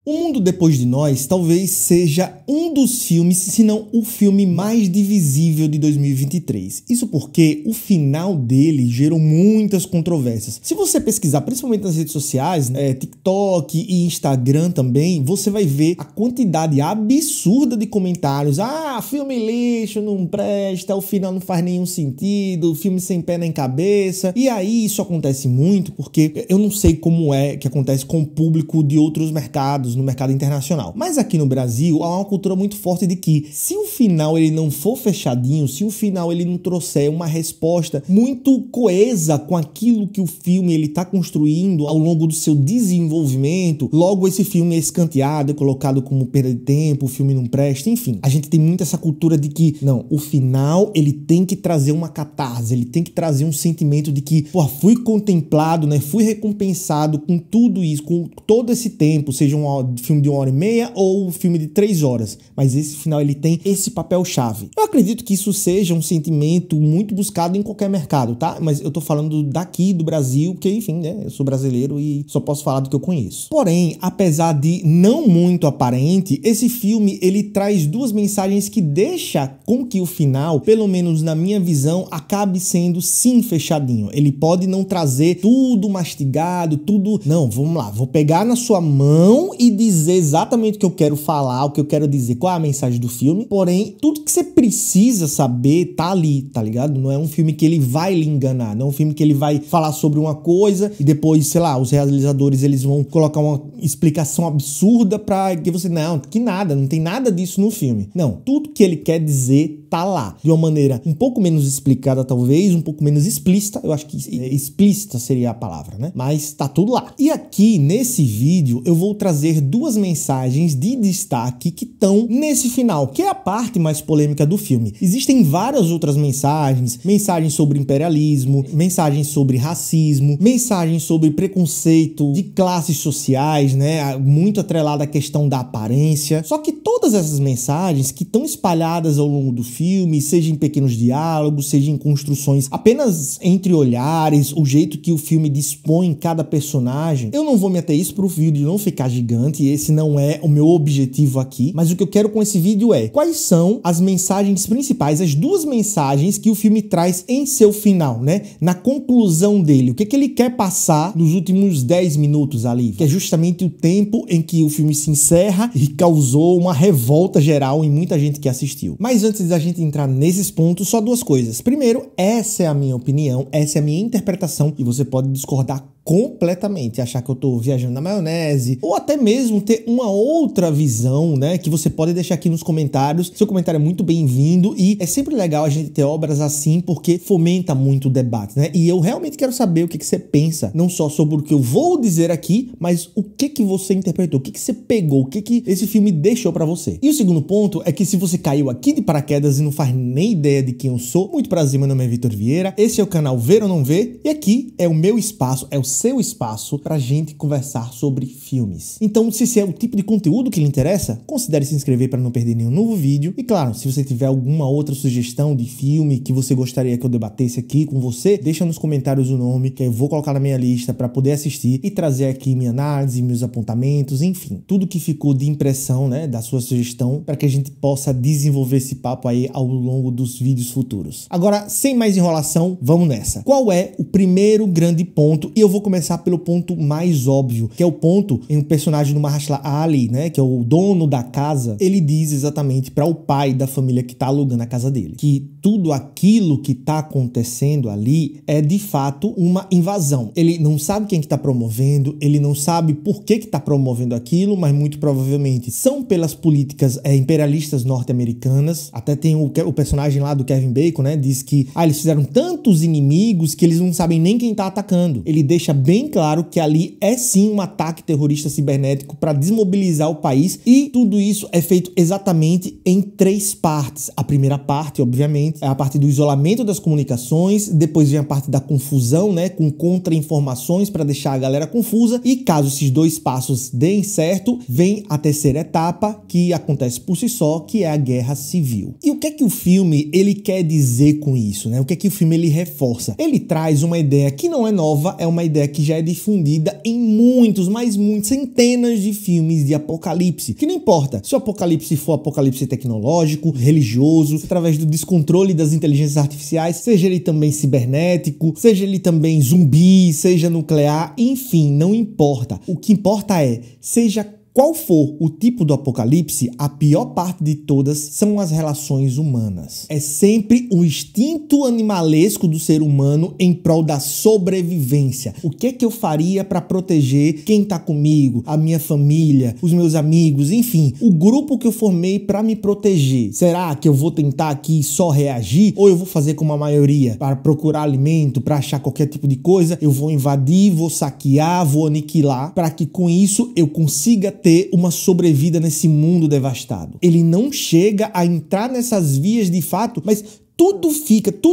O Mundo Depois de Nós talvez seja um dos filmes, se não o filme mais divisível de 2023. Isso porque o final dele gerou muitas controvérsias. Se você pesquisar, principalmente nas redes sociais, TikTok e Instagram também, você vai ver a quantidade absurda de comentários. Ah, filme lixo, não presta, o final não faz nenhum sentido, filme sem pé nem cabeça. E aí isso acontece muito porque eu não sei como é que acontece com o público de outros mercados, no mercado internacional. Mas aqui no Brasil há uma cultura muito forte de que se o final ele não for fechadinho, se o final ele não trouxer uma resposta muito coesa com aquilo que o filme ele está construindo ao longo do seu desenvolvimento, logo esse filme é escanteado, é colocado como perda de tempo, o filme não presta, enfim. A gente tem muito essa cultura de que, não, o final ele tem que trazer uma catarse, ele tem que trazer um sentimento de que, pô, fui contemplado, né, fui recompensado com tudo isso, com todo esse tempo, seja um filme de 1h30 ou um filme de 3 horas, mas esse final ele tem esse papel-chave. Eu acredito que isso seja um sentimento muito buscado em qualquer mercado, tá? Mas eu tô falando daqui do Brasil, porque enfim, né, eu sou brasileiro e só posso falar do que eu conheço. Porém, apesar de não muito aparente, esse filme ele traz duas mensagens que deixa com que o final, pelo menos na minha visão, acabe sendo sim fechadinho. Ele pode não trazer tudo mastigado, tudo... Não, vamos lá, vou pegar na sua mão e dizer exatamente o que eu quero falar, o que eu quero dizer, qual é a mensagem do filme, porém, tudo que você precisa saber tá ali, tá ligado? Não é um filme que ele vai lhe enganar, não é um filme que ele vai falar sobre uma coisa e depois, sei lá, os realizadores, eles vão colocar uma explicação absurda pra que você, não, que nada, não tem nada disso no filme. Não, tudo que ele quer dizer tá lá, de uma maneira um pouco menos explicada, talvez, um pouco menos explícita, eu acho que explícita seria a palavra, né? Mas tá tudo lá. E aqui, nesse vídeo, eu vou trazer duas mensagens de destaque que estão nesse final, que é a parte mais polêmica do filme. Existem várias outras mensagens, mensagens sobre imperialismo, mensagens sobre racismo, mensagens sobre preconceito de classes sociais, né? Muito atrelada à questão da aparência. Só que todas essas mensagens que estão espalhadas ao longo do filme, seja em pequenos diálogos, seja em construções apenas entre olhares, o jeito que o filme dispõe cada personagem, eu não vou me ater isso para o vídeo não ficar gigante, esse não é o meu objetivo aqui, mas o que eu quero com esse vídeo é quais são as mensagens principais, as duas mensagens que o filme traz em seu final, né? Na conclusão dele, o que ele quer passar nos últimos 10 minutos ali, que é justamente o tempo em que o filme se encerra e causou uma revolta geral em muita gente que assistiu. Mas antes da gente entrar nesses pontos, só duas coisas. Primeiro, essa é a minha opinião, essa é a minha interpretação e você pode discordar completamente, achar que eu tô viajando na maionese, ou até mesmo ter uma outra visão, né, que você pode deixar aqui nos comentários. Seu comentário é muito bem-vindo e é sempre legal a gente ter obras assim, porque fomenta muito o debate, né, e eu realmente quero saber o que você pensa, não só sobre o que eu vou dizer aqui, mas o que você interpretou, o que você pegou, o que esse filme deixou pra você. E o segundo ponto é que se você caiu aqui de paraquedas e não faz nem ideia de quem eu sou, muito prazer, meu nome é Vitor Vieira, esse é o canal Ver ou Não Ver, e aqui é o meu espaço, é o seu espaço pra gente conversar sobre filmes. Então, se esse é o tipo de conteúdo que lhe interessa, considere se inscrever para não perder nenhum novo vídeo. E claro, se você tiver alguma outra sugestão de filme que você gostaria que eu debatesse aqui com você, deixa nos comentários o nome, que eu vou colocar na minha lista para poder assistir e trazer aqui minha análise, meus apontamentos, enfim, tudo que ficou de impressão, né, da sua sugestão, para que a gente possa desenvolver esse papo aí ao longo dos vídeos futuros. Agora, sem mais enrolação, vamos nessa. Qual é o primeiro grande ponto? E eu vou começar pelo ponto mais óbvio, que é o ponto em um personagem do Mahershala Ali, né, que é o dono da casa. Ele diz exatamente para o pai da família que tá alugando a casa dele, que tudo aquilo que tá acontecendo ali é de fato uma invasão. Ele não sabe quem que tá promovendo, ele não sabe por que tá promovendo aquilo, mas muito provavelmente são pelas políticas imperialistas norte-americanas. Até tem o personagem lá do Kevin Bacon, né, diz que eles fizeram tantos inimigos que eles não sabem nem quem tá atacando. Ele deixa bem claro que ali é sim um ataque terrorista cibernético para desmobilizar o país, e tudo isso é feito exatamente em 3 partes. A primeira parte, obviamente, é a parte do isolamento das comunicações, depois vem a parte da confusão, né, com contra-informações para deixar a galera confusa, e caso esses 2 passos deem certo, vem a terceira etapa, que acontece por si só, que é a guerra civil. E o que é que o filme ele quer dizer com isso, né? O que é que o filme ele reforça? Ele traz uma ideia que não é nova, é uma ideia ideia que já é difundida em muitos, mas muitos, centenas de filmes de apocalipse. Que não importa se o apocalipse for apocalipse tecnológico, religioso, através do descontrole das inteligências artificiais, seja ele também cibernético, seja ele também zumbi, seja nuclear, enfim, não importa. O que importa é, seja qual for o tipo do apocalipse, a pior parte de todas são as relações humanas. É sempre o instinto animalesco do ser humano em prol da sobrevivência. O que é que eu faria para proteger quem tá comigo, a minha família, os meus amigos, enfim, o grupo que eu formei para me proteger? Será que eu vou tentar aqui só reagir ou eu vou fazer como a maioria, para procurar alimento, para achar qualquer tipo de coisa, eu vou invadir, vou saquear, vou aniquilar, para que com isso eu consiga ter uma sobrevida nesse mundo devastado. Ele não chega a entrar nessas vias de fato, mas tudo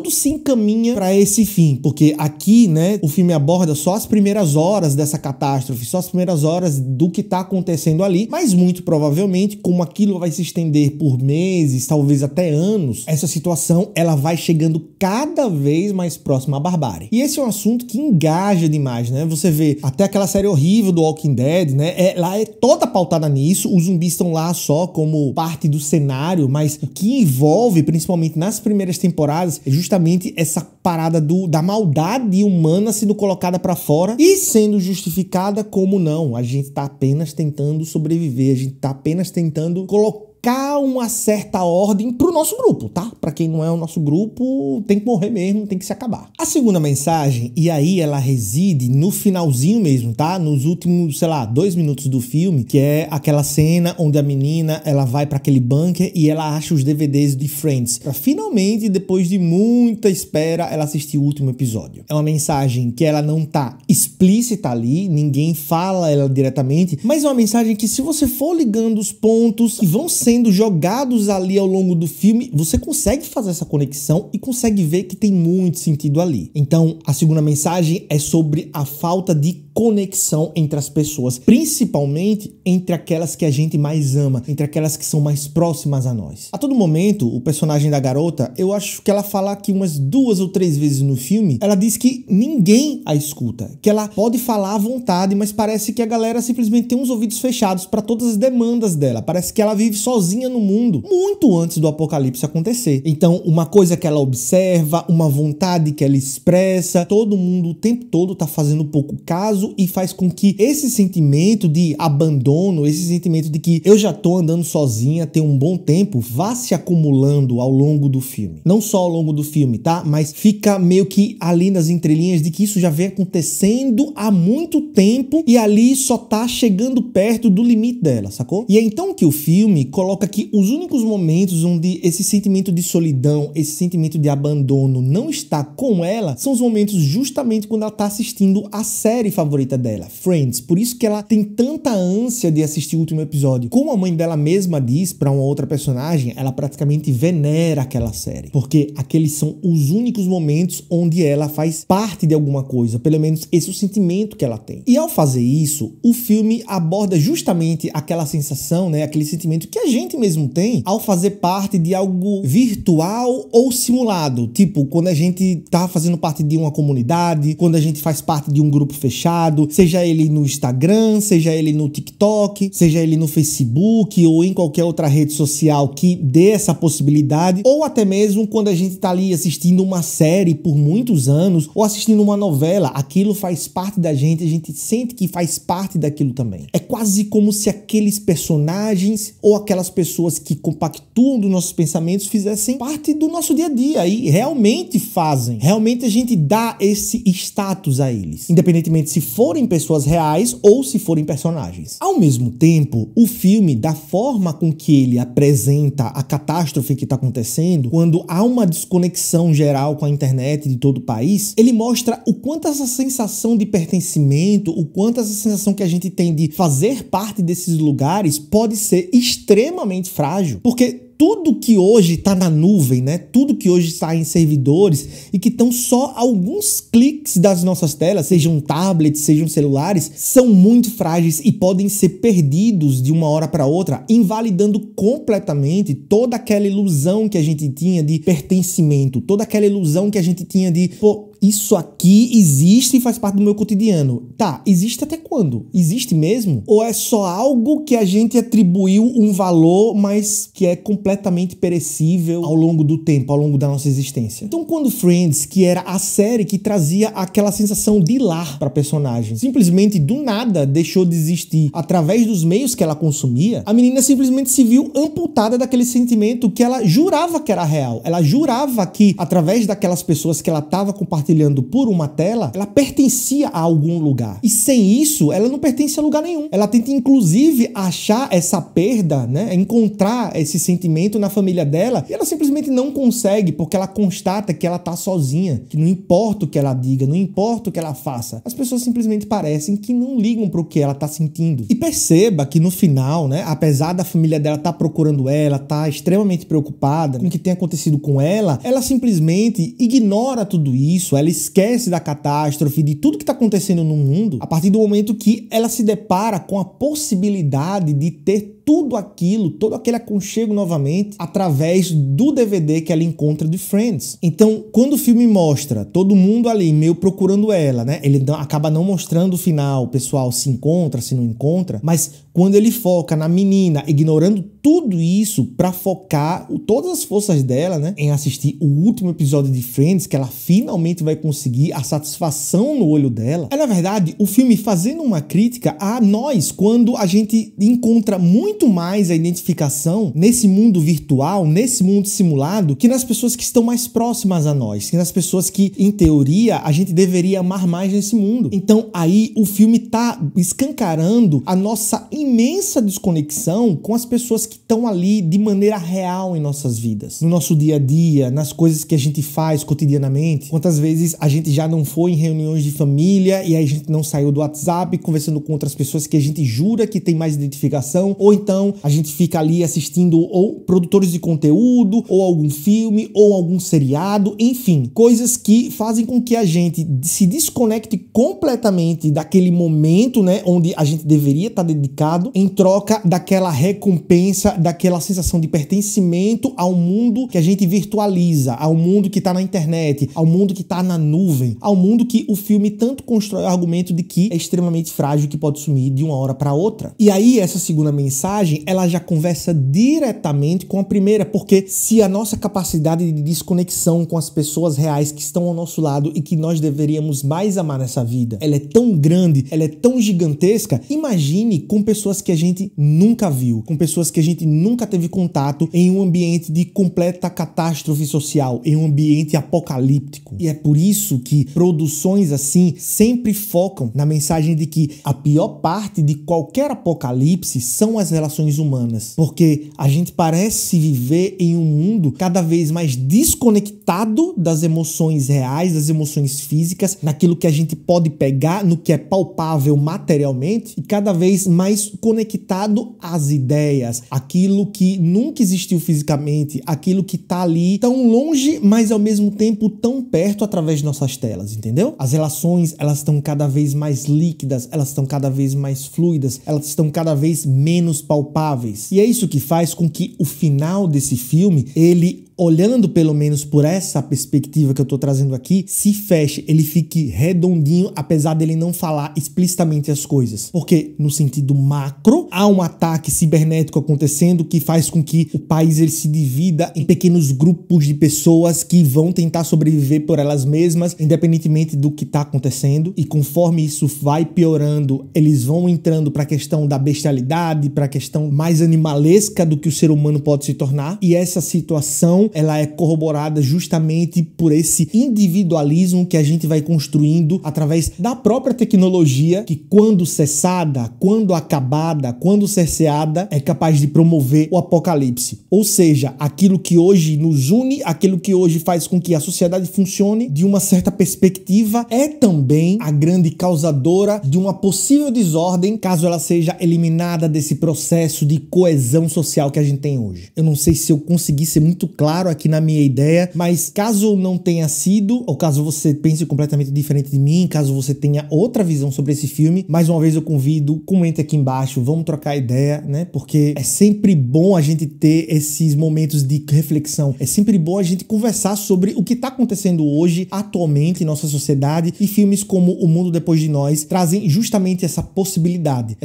se encaminha para esse fim, porque aqui, né, o filme aborda só as primeiras horas dessa catástrofe, só as primeiras horas do que tá acontecendo ali, mas muito provavelmente, como aquilo vai se estender por meses, talvez até anos, essa situação, ela vai chegando cada vez mais próxima à barbárie. E esse é um assunto que engaja demais, né? Você vê até aquela série horrível do Walking Dead, né? Lá é toda pautada nisso, os zumbis estão lá só como parte do cenário, mas o que envolve, principalmente nas primeiras temporadas, é justamente essa parada da maldade humana sendo colocada pra fora e sendo justificada como não. A gente tá apenas tentando sobreviver, a gente tá apenas tentando colocar uma certa ordem pro nosso grupo, tá? Pra quem não é o nosso grupo, tem que morrer mesmo, tem que se acabar. A segunda mensagem, e aí ela reside no finalzinho mesmo, tá? Nos últimos, sei lá, 2 minutos do filme, que é aquela cena onde a menina, ela vai pra aquele bunker e ela acha os DVDs de Friends, pra finalmente, depois de muita espera, ela assistir o último episódio. É uma mensagem que ela não tá explícita ali, ninguém fala ela diretamente, mas é uma mensagem que, se você for ligando os pontos que vão sendo jogados ali ao longo do filme, você consegue fazer essa conexão e consegue ver que tem muito sentido ali. Então, a segunda mensagem é sobre a falta de conexão entre as pessoas, principalmente entre aquelas que a gente mais ama, entre aquelas que são mais próximas a nós. A todo momento, o personagem da garota, eu acho que ela fala aqui umas 2 ou 3 vezes no filme, ela diz que ninguém a escuta, que ela pode falar à vontade, mas parece que a galera simplesmente tem uns ouvidos fechados para todas as demandas dela, parece que ela vive sozinha no mundo, muito antes do apocalipse acontecer. Então, uma coisa que ela observa, uma vontade que ela expressa, todo mundo o tempo todo tá fazendo pouco caso e faz com que esse sentimento de abandono, esse sentimento de que eu já tô andando sozinha tem um bom tempo, vá se acumulando ao longo do filme. Não só ao longo do filme, tá? Mas fica meio que ali nas entrelinhas de que isso já vem acontecendo há muito tempo e ali só tá chegando perto do limite dela, sacou? E é então que o filme coloca que os únicos momentos onde esse sentimento de solidão, esse sentimento de abandono não está com ela, são os momentos justamente quando ela tá assistindo a série favorita dela, Friends. Por isso que ela tem tanta ânsia de assistir o último episódio. Como a mãe dela mesma diz pra uma outra personagem, ela praticamente venera aquela série, porque aqueles são os únicos momentos onde ela faz parte de alguma coisa, pelo menos esse é o sentimento que ela tem. E ao fazer isso, o filme aborda justamente aquela sensação, né, aquele sentimento que a gente mesmo tem ao fazer parte de algo virtual ou simulado, tipo quando a gente tá fazendo parte de uma comunidade, quando a gente faz parte de um grupo fechado, seja ele no Instagram, seja ele no TikTok, seja ele no Facebook ou em qualquer outra rede social que dê essa possibilidade, ou até mesmo quando a gente tá ali assistindo uma série por muitos anos ou assistindo uma novela, aquilo faz parte da gente, a gente sente que faz parte daquilo também. É quase como se aqueles personagens ou aquelas pessoas que compactuam dos nossos pensamentos fizessem parte do nosso dia a dia e realmente fazem. Realmente a gente dá esse status a eles, independentemente se forem pessoas reais ou se forem personagens. Ao mesmo tempo, o filme, da forma com que ele apresenta a catástrofe que está acontecendo, quando há uma desconexão geral com a internet de todo o país, ele mostra o quanto essa sensação de pertencimento, o quanto essa sensação que a gente tem de fazer parte desses lugares pode ser extremamente frágil, porque tudo que hoje está na nuvem, né? Tudo que hoje está em servidores e que estão só a alguns cliques das nossas telas, sejam tablets, sejam celulares, são muito frágeis e podem ser perdidos de uma hora para outra, invalidando completamente toda aquela ilusão que a gente tinha de pertencimento, toda aquela ilusão que a gente tinha de, pô, isso aqui existe e faz parte do meu cotidiano. Tá, existe até quando? Existe mesmo? Ou é só algo que a gente atribuiu um valor, mas que é completamente perecível ao longo do tempo, ao longo da nossa existência? Então, quando Friends, que era a série que trazia aquela sensação de lar para personagem, simplesmente do nada deixou de existir através dos meios que ela consumia, a menina simplesmente se viu amputada daquele sentimento que ela jurava que era real. Ela jurava que, através daquelas pessoas que ela estava compartilhando por uma tela, ela pertencia a algum lugar. E sem isso, ela não pertence a lugar nenhum. Ela tenta, inclusive, achar essa perda, né? Encontrar esse sentimento na família dela, e ela simplesmente não consegue, porque ela constata que ela tá sozinha, que não importa o que ela diga, não importa o que ela faça, as pessoas simplesmente parecem que não ligam pro que ela tá sentindo. E perceba que no final, né, apesar da família dela tá procurando ela, tá extremamente preocupada com o que tem acontecido com ela simplesmente ignora tudo isso, ela esquece da catástrofe, de tudo que tá acontecendo no mundo, a partir do momento que ela se depara com a possibilidade de ter tudo aquilo, todo aquele aconchego novamente, através do DVD que ela encontra de Friends. Então, quando o filme mostra todo mundo ali meio procurando ela, né? Ele acaba não mostrando o final, o pessoal se encontra, se não encontra, mas quando ele foca na menina, ignorando tudo isso para focar todas as forças dela, né, em assistir o último episódio de Friends, que ela finalmente vai conseguir a satisfação no olho dela, é na verdade o filme fazendo uma crítica a nós, quando a gente encontra muito mais a identificação nesse mundo virtual, nesse mundo simulado, que nas pessoas que estão mais próximas a nós, que nas pessoas que, em teoria, a gente deveria amar mais nesse mundo. Então aí o filme tá escancarando a nossa imensa desconexão com as pessoas que estão ali de maneira real em nossas vidas, no nosso dia a dia, nas coisas que a gente faz cotidianamente. Quantas vezes a gente já não foi em reuniões de família e aí a gente não saiu do WhatsApp conversando com outras pessoas que a gente jura que tem mais identificação, ou então a gente fica ali assistindo ou produtores de conteúdo, ou algum filme, ou algum seriado, enfim, coisas que fazem com que a gente se desconecte completamente daquele momento, né, onde a gente deveria estar dedicado, em troca daquela recompensa, daquela sensação de pertencimento ao mundo que a gente virtualiza, ao mundo que está na internet, ao mundo que está na nuvem, ao mundo que o filme tanto constrói o argumento de que é extremamente frágil, que pode sumir de uma hora para outra. E aí essa segunda mensagem, ela já conversa diretamente com a primeira, porque se a nossa capacidade de desconexão com as pessoas reais que estão ao nosso lado e que nós deveríamos mais amar nessa vida, ela é tão grande, ela é tão gigantesca, imagine com pessoas que a gente nunca viu, com pessoas que a gente nunca teve contato, em um ambiente de completa catástrofe social, em um ambiente apocalíptico. E é por isso que produções assim sempre focam na mensagem de que a pior parte de qualquer apocalipse são as relações humanas, porque a gente parece viver em um mundo cada vez mais desconectado das emoções reais, das emoções físicas, naquilo que a gente pode pegar, no que é palpável materialmente, e cada vez mais conectado às ideias, aquilo que nunca existiu fisicamente, aquilo que tá ali tão longe, mas ao mesmo tempo tão perto através de nossas telas, entendeu? As relações, elas estão cada vez mais líquidas, elas estão cada vez mais fluidas, elas estão cada vez menos palpáveis. E é isso que faz com que o final desse filme, ele, olhando pelo menos por essa perspectiva que eu tô trazendo aqui, se feche, ele fique redondinho, apesar dele não falar explicitamente as coisas. Porque no sentido macro, há um ataque cibernético acontecendo que faz com que o país ele se divida em pequenos grupos de pessoas que vão tentar sobreviver por elas mesmas, independentemente do que tá acontecendo. E conforme isso vai piorando, eles vão entrando para a questão da bestialidade, para a questão mais animalesca do que o ser humano pode se tornar. E essa situação, ela é corroborada justamente por esse individualismo que a gente vai construindo através da própria tecnologia, que quando cessada, quando acabada, quando cerceada, é capaz de promover o apocalipse. Ou seja, aquilo que hoje nos une, aquilo que hoje faz com que a sociedade funcione de uma certa perspectiva, é também a grande causadora de uma possível desordem, caso ela seja eliminada desse processo de coesão social que a gente tem hoje. Eu não sei se eu consegui ser muito claro claro aqui na minha ideia, mas caso não tenha sido, ou caso você pense completamente diferente de mim, caso você tenha outra visão sobre esse filme, mais uma vez eu convido, comente aqui embaixo, vamos trocar ideia, né? Porque é sempre bom a gente ter esses momentos de reflexão, é sempre bom a gente conversar sobre o que está acontecendo hoje, atualmente em nossa sociedade, e filmes como O Mundo Depois de Nós trazem justamente essa possibilidade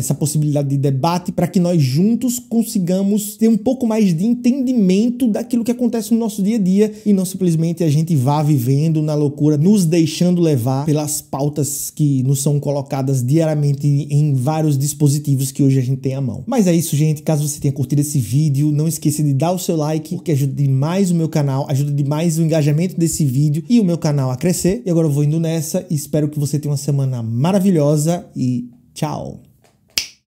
de debate para que nós juntos consigamos ter um pouco mais de entendimento daquilo que acontece no nosso dia a dia e não simplesmente a gente vá vivendo na loucura, nos deixando levar pelas pautas que nos são colocadas diariamente em vários dispositivos que hoje a gente tem à mão. Mas é isso, gente. Caso você tenha curtido esse vídeo, não esqueça de dar o seu like, porque ajuda demais o meu canal, ajuda demais o engajamento desse vídeo e o meu canal a crescer. E agora eu vou indo nessa e espero que você tenha uma semana maravilhosa e tchau!